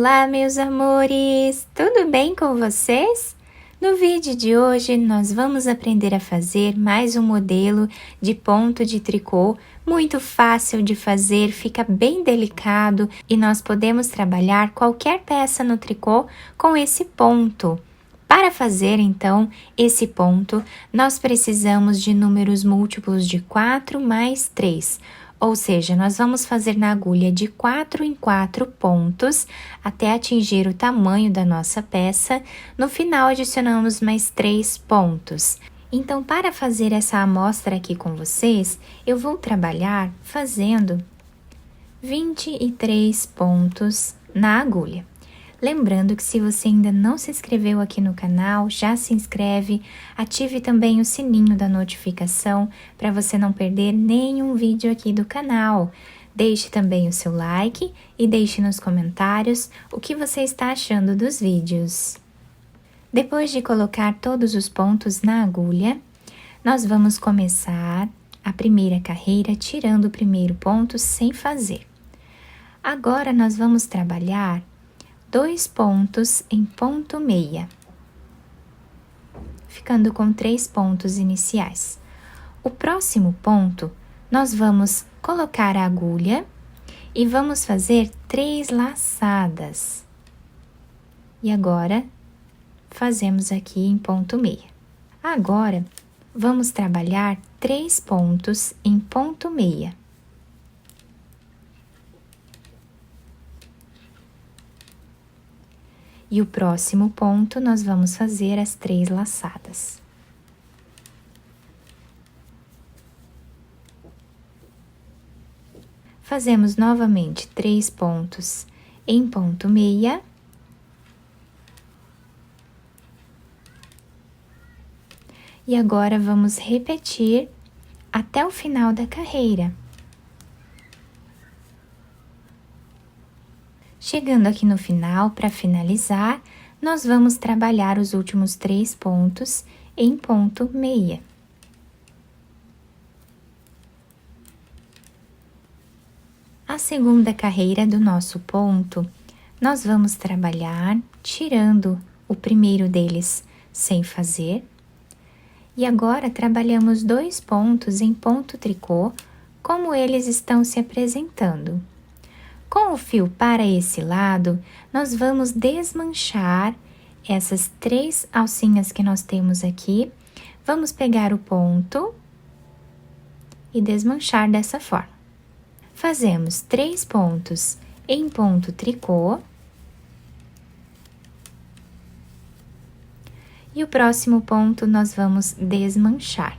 Olá, meus amores! Tudo bem com vocês? No vídeo de hoje, nós vamos aprender a fazer mais um modelo de ponto de tricô, muito fácil de fazer, fica bem delicado e nós podemos trabalhar qualquer peça no tricô com esse ponto. Para fazer, então, esse ponto, nós precisamos de números múltiplos de 4 mais 3. Ou seja, nós vamos fazer na agulha de 4 em 4 pontos até atingir o tamanho da nossa peça. No final, adicionamos mais 3 pontos. Então, para fazer essa amostra aqui com vocês, eu vou trabalhar fazendo 23 pontos na agulha. Lembrando que se você ainda não se inscreveu aqui no canal, já se inscreve, ative também o sininho da notificação para você não perder nenhum vídeo aqui do canal. Deixe também o seu like e deixe nos comentários o que você está achando dos vídeos. Depois de colocar todos os pontos na agulha, nós vamos começar a primeira carreira tirando o primeiro ponto sem fazer. Agora, nós vamos trabalhar 2 pontos em ponto meia, ficando com 3 pontos iniciais. O próximo ponto, nós vamos colocar a agulha e vamos fazer 3 laçadas. E agora, fazemos aqui em ponto meia. Agora, vamos trabalhar 3 pontos em ponto meia. E o próximo ponto, nós vamos fazer as 3 laçadas. Fazemos novamente 3 pontos em ponto meia. E agora, vamos repetir até o final da carreira. Chegando aqui no final, para finalizar, nós vamos trabalhar os últimos 3 pontos em ponto meia. A segunda carreira do nosso ponto, nós vamos trabalhar tirando o primeiro deles sem fazer. E agora, trabalhamos 2 pontos em ponto tricô, como eles estão se apresentando. Com o fio para esse lado, nós vamos desmanchar essas 3 alcinhas que nós temos aqui. Vamos pegar o ponto e desmanchar dessa forma. Fazemos 3 pontos em ponto tricô. E o próximo ponto nós vamos desmanchar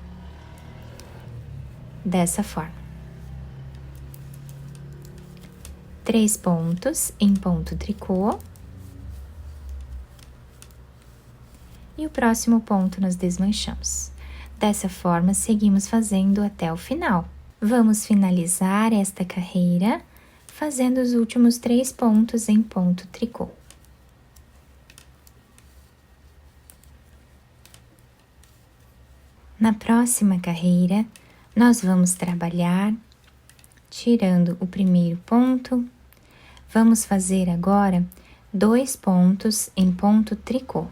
dessa forma. 3 pontos em ponto tricô. E o próximo ponto nós desmanchamos. Dessa forma, seguimos fazendo até o final. Vamos finalizar esta carreira fazendo os últimos 3 pontos em ponto tricô. Na próxima carreira, nós vamos trabalhar tirando o primeiro ponto. Vamos fazer agora 2 pontos em ponto tricô.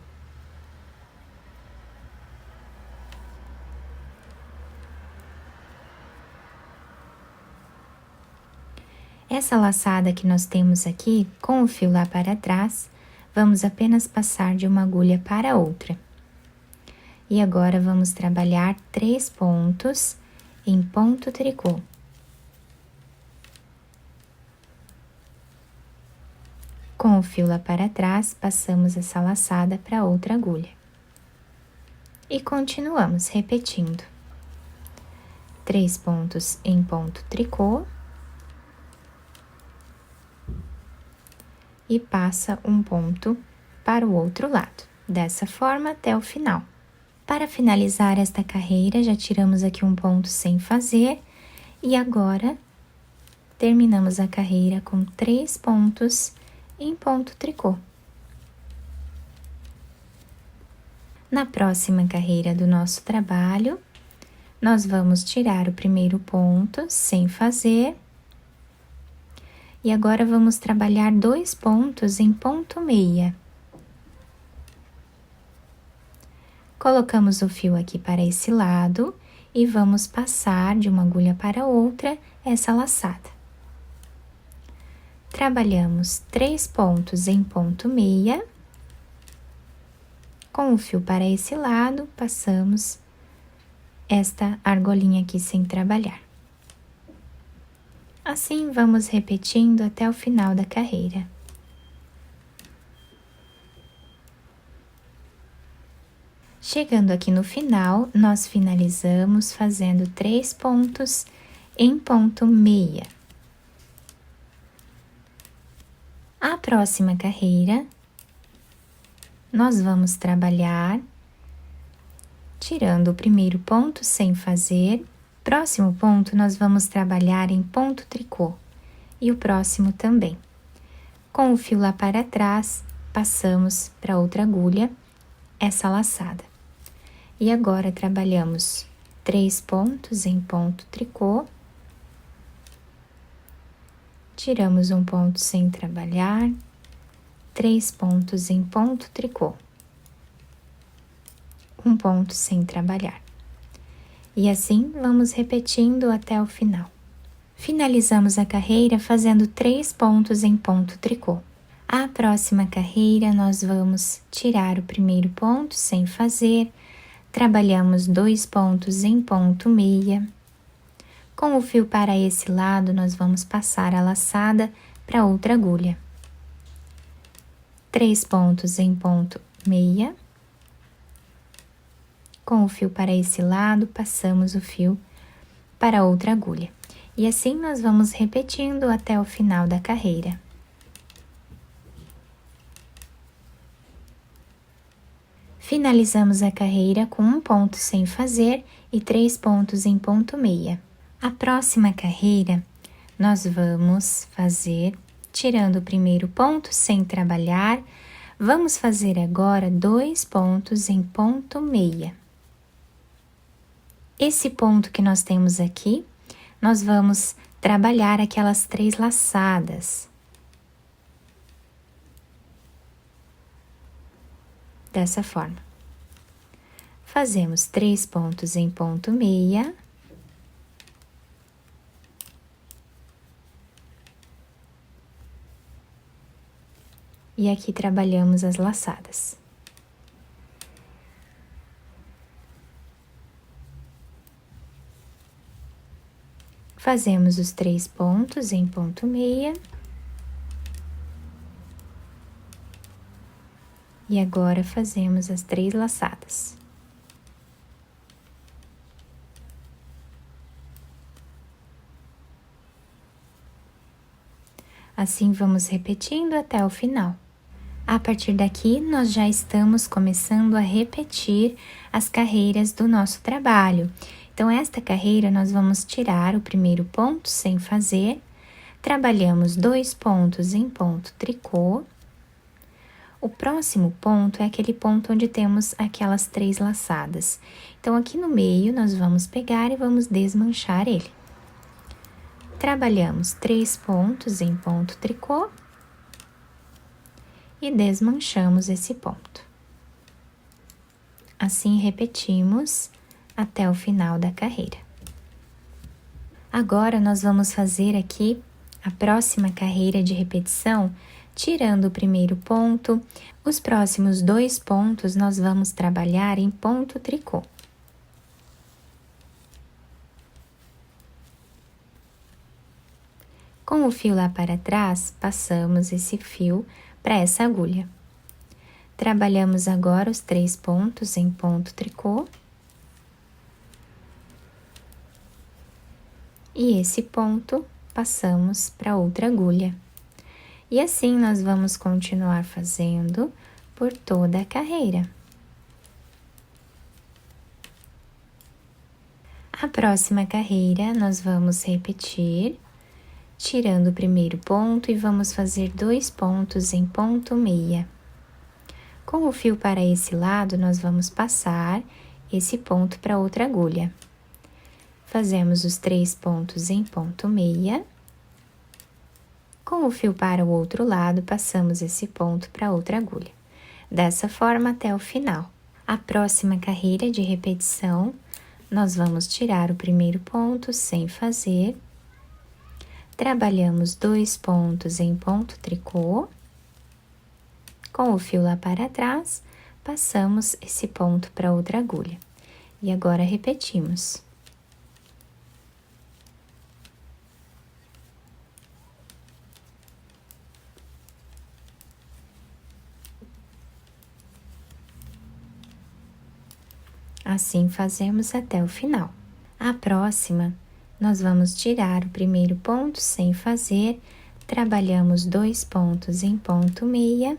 Essa laçada que nós temos aqui, com o fio lá para trás, vamos apenas passar de uma agulha para outra. E agora, vamos trabalhar 3 pontos em ponto tricô. Com o fio lá para trás, passamos essa laçada para outra agulha. E continuamos repetindo. 3 pontos em ponto tricô. E passa um ponto para o outro lado. Dessa forma, até o final. Para finalizar esta carreira, já tiramos aqui um ponto sem fazer. E agora, terminamos a carreira com 3 pontos em ponto tricô. Na próxima carreira do nosso trabalho, nós vamos tirar o primeiro ponto sem fazer E agora vamos trabalhar 2 pontos em ponto meia. Colocamos o fio aqui para esse lado e vamos passar de uma agulha para outra essa laçada. Trabalhamos 3 pontos em ponto meia. Com o fio para esse lado, passamos esta argolinha aqui sem trabalhar. Assim, vamos repetindo até o final da carreira. Chegando aqui no final, nós finalizamos fazendo 3 pontos em ponto meia. A próxima carreira, nós vamos trabalhar tirando o primeiro ponto sem fazer. Próximo ponto, nós vamos trabalhar em ponto tricô e o próximo também. Com o fio lá para trás, passamos para outra agulha essa laçada. E agora trabalhamos 3 pontos em ponto tricô, tiramos um ponto sem trabalhar, 3 pontos em ponto tricô, um ponto sem trabalhar. E assim vamos repetindo até o final. Finalizamos a carreira fazendo 3 pontos em ponto tricô. A próxima carreira nós vamos tirar o primeiro ponto sem fazer, trabalhamos 2 pontos em ponto meia. Com o fio para esse lado, nós vamos passar a laçada para outra agulha. 3 pontos em ponto meia. Com o fio para esse lado, passamos o fio para outra agulha. E assim nós vamos repetindo até o final da carreira. Finalizamos a carreira com 1 ponto sem fazer e 3 pontos em ponto meia. A próxima carreira, nós vamos fazer, tirando o primeiro ponto sem trabalhar, vamos fazer agora 2 pontos em ponto meia. Esse ponto que nós temos aqui, nós vamos trabalhar aquelas 3 laçadas. Dessa forma. Fazemos 3 pontos em ponto meia. E aqui trabalhamos as laçadas. Fazemos os 3 pontos em ponto meia. E agora fazemos as 3 laçadas. Assim, vamos repetindo até o final. A partir daqui, nós já estamos começando a repetir as carreiras do nosso trabalho. Então, esta carreira, nós vamos tirar o primeiro ponto sem fazer, trabalhamos 2 pontos em ponto tricô. O próximo ponto é aquele ponto onde temos aquelas 3 laçadas. Então, aqui no meio, nós vamos pegar e vamos desmanchar ele. Trabalhamos 3 pontos em ponto tricô e desmanchamos esse ponto. Assim, repetimos até o final da carreira. Agora, nós vamos fazer aqui a próxima carreira de repetição, tirando o primeiro ponto. Os próximos 2 pontos, nós vamos trabalhar em ponto tricô. Com o fio lá para trás, passamos esse fio para essa agulha. Trabalhamos agora os 3 pontos em ponto tricô. E esse ponto, passamos para outra agulha. E assim, nós vamos continuar fazendo por toda a carreira. A próxima carreira, nós vamos repetir, tirando o primeiro ponto e vamos fazer 2 pontos em ponto meia. Com o fio para esse lado, nós vamos passar esse ponto para outra agulha. Fazemos os 3 pontos em ponto meia. Com Com o fio para o outro lado, passamos esse ponto para outra agulha. Dessa forma até o final. A próxima carreira de repetição, nós vamos tirar o primeiro ponto sem fazer. Trabalhamos 2 pontos em ponto tricô. Com o fio lá para trás, passamos esse ponto para outra agulha. E agora repetimos. Assim fazemos até o final. A próxima, nós vamos tirar o primeiro ponto sem fazer, trabalhamos 2 pontos em ponto meia.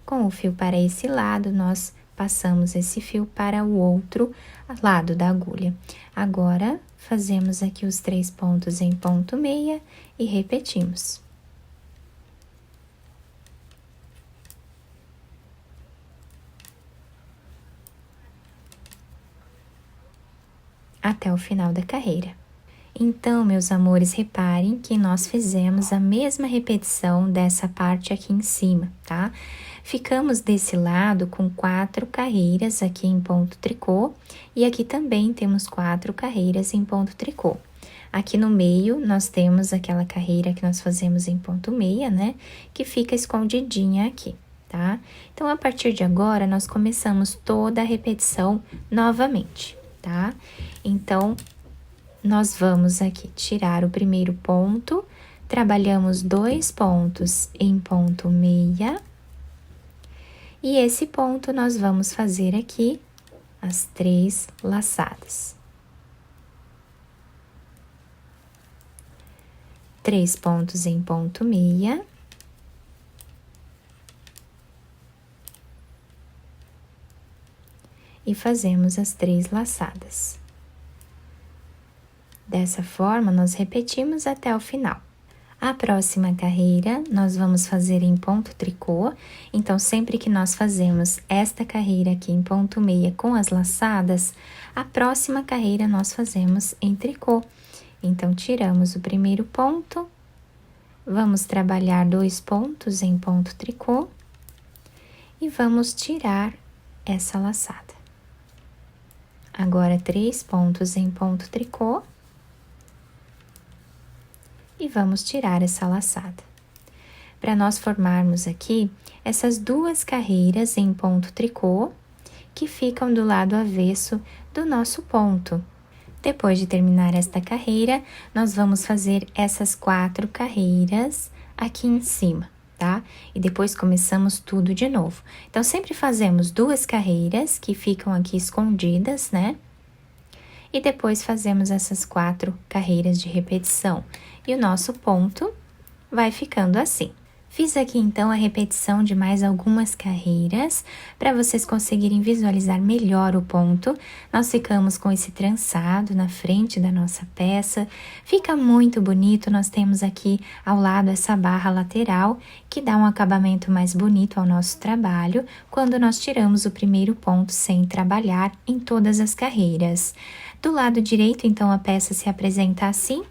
Com o fio para esse lado, nós passamos esse fio para o outro lado da agulha. Agora, fazemos aqui os 3 pontos em ponto meia e repetimos. Até o final da carreira. Então, meus amores, reparem que nós fizemos a mesma repetição dessa parte aqui em cima, tá? Ficamos desse lado com 4 carreiras aqui em ponto tricô e aqui também temos 4 carreiras em ponto tricô. Aqui no meio, nós temos aquela carreira que nós fazemos em ponto meia, né? Que fica escondidinha aqui, tá? Então, a partir de agora, nós começamos toda a repetição novamente, tá? Então, nós vamos aqui tirar o primeiro ponto, trabalhamos 2 pontos em ponto meia, e esse ponto nós vamos fazer aqui as 3 laçadas. 3 pontos em ponto meia. E fazemos as 3 laçadas. Dessa forma, nós repetimos até o final. A próxima carreira, nós vamos fazer em ponto tricô. Então, sempre que nós fazemos esta carreira aqui em ponto meia com as laçadas, a próxima carreira nós fazemos em tricô. Então, tiramos o primeiro ponto, vamos trabalhar 2 pontos em ponto tricô e vamos tirar essa laçada. Agora, 3 pontos em ponto tricô. E vamos tirar essa laçada. Para nós formarmos aqui essas 2 carreiras em ponto tricô, que ficam do lado avesso do nosso ponto. Depois de terminar esta carreira, nós vamos fazer essas 4 carreiras aqui em cima, tá? E depois começamos tudo de novo. Então, sempre fazemos 2 carreiras que ficam aqui escondidas, né? E depois fazemos essas 4 carreiras de repetição. E o nosso ponto vai ficando assim. Fiz aqui, então, a repetição de mais algumas carreiras, para vocês conseguirem visualizar melhor o ponto. Nós ficamos com esse trançado na frente da nossa peça, fica muito bonito. Nós temos aqui ao lado essa barra lateral, que dá um acabamento mais bonito ao nosso trabalho, quando nós tiramos o primeiro ponto sem trabalhar em todas as carreiras. Do lado direito, então, a peça se apresenta assim.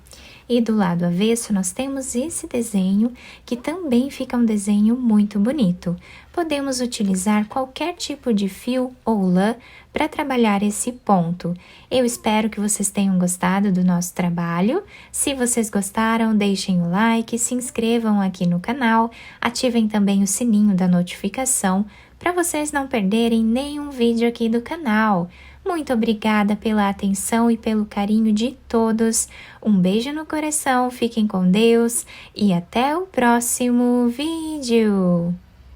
E do lado avesso, nós temos esse desenho, que também fica um desenho muito bonito. Podemos utilizar qualquer tipo de fio ou lã para trabalhar esse ponto. Eu espero que vocês tenham gostado do nosso trabalho. Se vocês gostaram, deixem o like, se inscrevam aqui no canal, ativem também o sininho da notificação para vocês não perderem nenhum vídeo aqui do canal. Muito obrigada pela atenção e pelo carinho de todos. Um beijo no coração, fiquem com Deus e até o próximo vídeo!